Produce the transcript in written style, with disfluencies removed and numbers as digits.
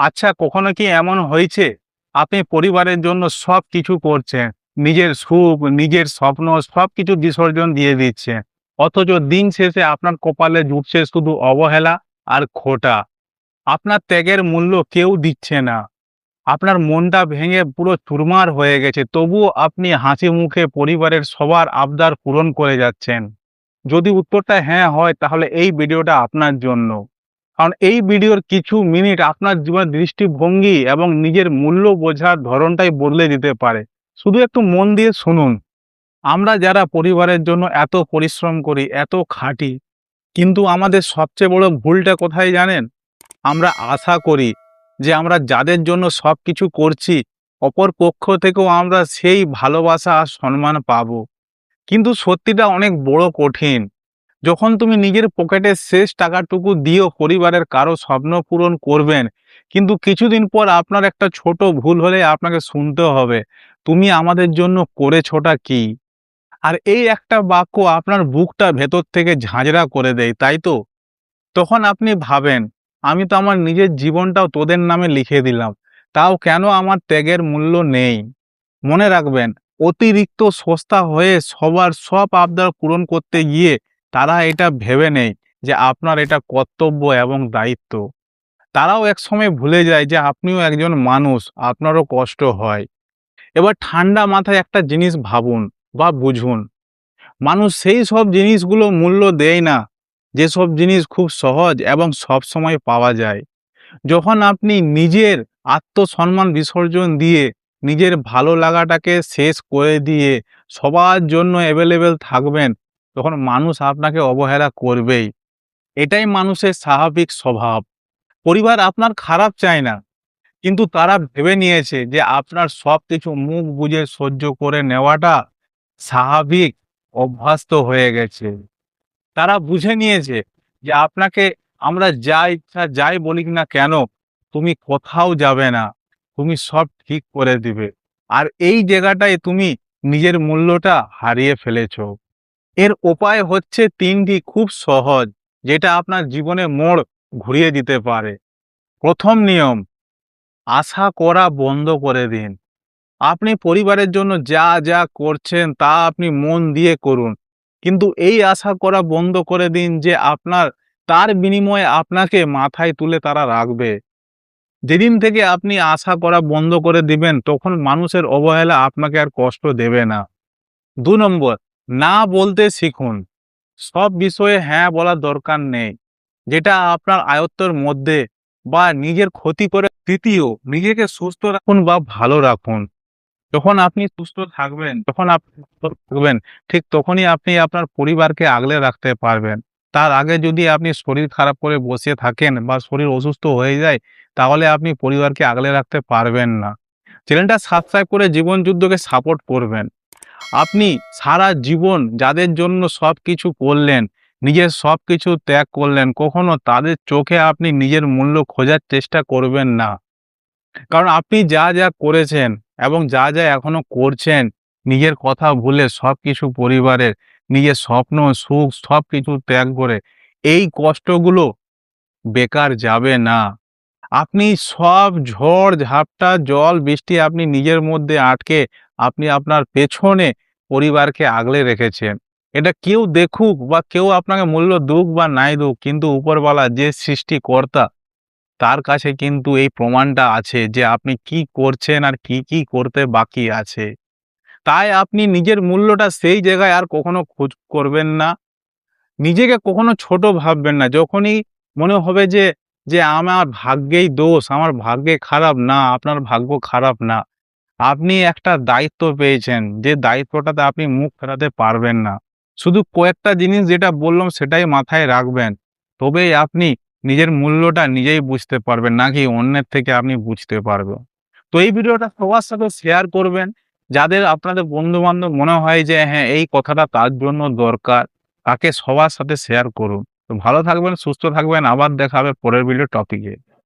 আচ্ছা, কখনো কি এমন হয়েছে আপনি পরিবারের জন্য সবকিছু করছেন, নিজের সুখ, নিজের স্বপ্ন সবকিছু বিসর্জন দিয়ে দিচ্ছেন, অথচ দিন শেষে আপনার কপালে জুটছে শুধু অবহেলা আর খোঁটা। আপনার ত্যাগের মূল্য কেউ দিচ্ছে না। আপনার মনটা ভেঙে পুরো চুরমার হয়ে গেছে, তবুও আপনি হাসি মুখে পরিবারের সবার আবদার পূরণ করে যাচ্ছেন। যদি উত্তরটা হ্যাঁ হয়, তাহলে এই ভিডিওটা আপনার জন্য। কারণ এই ভিডিওর কিছু মিনিট আপনার জীবনের দৃষ্টিভঙ্গি এবং নিজের মূল্য বোঝার ধরনটাই বদলে দিতে পারে। শুধু একটু মন দিয়ে শুনুন। আমরা যারা পরিবারের জন্য এত পরিশ্রম করি, এত খাটি, কিন্তু আমাদের সবচেয়ে বড় ভুলটা কোথায় জানেন? আমরা আশা করি যে আমরা যাদের জন্য সবকিছু করছি, অপর পক্ষ থেকেও আমরা সেই ভালোবাসা আর সম্মান পাবো। কিন্তু সত্যিটা অনেক বড় কঠিন। যখন তুমি নিজের পকেটের শেষ টাকাটুকু দিয়েও পরিবারের কারো স্বপ্ন পূরণ করবেন, কিন্তু কিছুদিন পর আপনার একটা ছোট ভুল হলে আপনাকে শুনতে হবে, তুমি আমাদের জন্য করেছোটা কি? আর এই একটা বাক্য আপনার বুকটা ভেতর থেকে ঝাঁঝরা করে দেয়, তাই তো? তখন আপনি ভাবেন, আমি তো আমার নিজের জীবনটাও তোদের নামে লিখে দিলাম, তাও কেন আমার ত্যাগের মূল্য নেই? মনে রাখবেন, অতিরিক্ত সস্তা হয়ে সবার সব আবদার পূরণ করতে গিয়ে তারা এটা ভেবে নেয় যে আপনার এটা কর্তব্য এবং দায়িত্ব। তারাও একসময় ভুলে যায় যে আপনিও একজন মানুষ, আপনারও কষ্ট হয়। এবার ঠান্ডা মাথায় একটা জিনিস ভাবুন বা বুঝুন, মানুষ সেই সব জিনিসগুলো মূল্য দেয় না যেসব জিনিস খুব সহজ এবং সব সময় পাওয়া যায়। যখন আপনি নিজের আত্মসম্মান বিসর্জন দিয়ে, নিজের ভালো লাগাটাকে শেষ করে দিয়ে সবার জন্য অ্যাভেলেবেল থাকবেন, তখন মানুষ আপনাকে অবহেলা করবেই। এটাই মানুষের স্বাভাবিক স্বভাব। পরিবার আপনার খারাপ চায় না, কিন্তু তারা ভেবে নিয়েছে যে আপনার সবকিছু মুখ বুজে সহ্য করে নেওয়াটা স্বাভাবিক অভ্যস্ত হয়ে গেছে। তারা বুঝে নিয়েছে যে আপনাকে আমরা যা ইচ্ছা যাই বলি না কেন, তুমি কোথাও যাবে না, তুমি সব ঠিক করে দিবে। আর এই জায়গাটায় তুমি নিজের মূল্যটা হারিয়ে ফেলেছো। এর উপায় হচ্ছে ৩টি খুব সহজ, যেটা আপনার জীবনে মোড় ঘুরিয়ে দিতে পারে। প্রথম নিয়ম, আশা করা বন্ধ করে দিন। আপনি পরিবারের জন্য যা যা করছেন তা আপনি মন দিয়ে করুন, কিন্তু এই আশা করা বন্ধ করে দিন যে আপনার তার বিনিময়ে আপনাকে মাথায় তুলে তারা রাখবে। যেদিন থেকে আপনি আশা করা বন্ধ করে দিবেন, তখন মানুষের অবহেলা আপনাকে আর কষ্ট দেবে না। ২ নম্বর, না বলতে শিখুন। সব বিষয়ে হ্যাঁ বলার দরকার নেই, যেটা আপনার আয়ত্তের মধ্যে বা নিজের ক্ষতি করে। তৃতীয়, নিজেকে সুস্থ রাখুন বা ভালো রাখুন। যখন আপনি সুস্থ থাকবেন, যখন আপনি ভালো থাকবেন, ঠিক তখনই আপনি আপনার পরিবারকে আগলে রাখতে পারবেন। তার আগে যদি আপনি শরীর খারাপ করে বসে থাকেন বা শরীর অসুস্থ হয়ে যায়, তাহলে আপনি পরিবারকে আগলে রাখতে পারবেন না। চ্যানেলটা সাবস্ক্রাইব করে জীবন যুদ্ধকে সাপোর্ট করবেন। আপনি সারা জীবন যাদের জন্য সবকিছু করলেন, নিজের সবকিছু ত্যাগ করলেন, কখনো তাদের চোখে আপনি নিজের মূল্য খোঁজার চেষ্টা করবেন না। কারণ আপনি যা যা করেছেন এবং যা যা এখনো করছেন, নিজের কথা ভুলে সবকিছু পরিবারের, নিজের স্বপ্ন সুখ সবকিছু ত্যাগ করে, এই কষ্টগুলো বেকার যাবে না। আপনি সব ঝড় ঝাপটা জল বৃষ্টি আপনি নিজের মধ্যে আটকে আপনি আপনার পেছনে পরিবারকে আগলে রেখেছেন। এটা কেউ দেখুক বা কেউ আপনাকে মূল্য দুক বা নাই দুক, কিন্তু উপরওয়ালা যে সৃষ্টিকর্তা, তার কাছে কিন্তু এই প্রমাণটা আছে যে আপনি কি করছেন আর কি কি করতে বাকি আছে। তাই আপনি নিজের মূল্যটা সেই জায়গায় আর কখনো খোঁজ করবেন না। নিজেকে কখনো ছোট ভাববেন না। যখনই মনে হবে যে আমার ভাগ্যেই দোষ, আমার ভাগ্যে খারাপ, না, আপনার ভাগ্য খারাপ না। আপনি একটা দায়িত্ব পেয়েছেন, যে দায়িত্বটাতে আপনি মুখ ফেরাতে পারবেন না। শুধু কয়েকটা জিনিস যেটা বললাম সেটাই মাথায় রাখবেন। তবেই আপনি নিজের মূল্যটা নিজেই বুঝতে পারবেন, নাকি অন্যের থেকে আপনি বুঝতে পারবেন। তো এই ভিডিওটা সবার সাথে শেয়ার করবেন, যাদের আপনাদের বন্ধু-বান্ধব মনে হয় যে হ্যাঁ, এই কথাটা তার জন্য দরকার, তাকে সবার সাথে শেয়ার করুন। তো ভালো থাকবেন, সুস্থ থাকবেন। আবার দেখা হবে পরের ভিডিও টপিকে।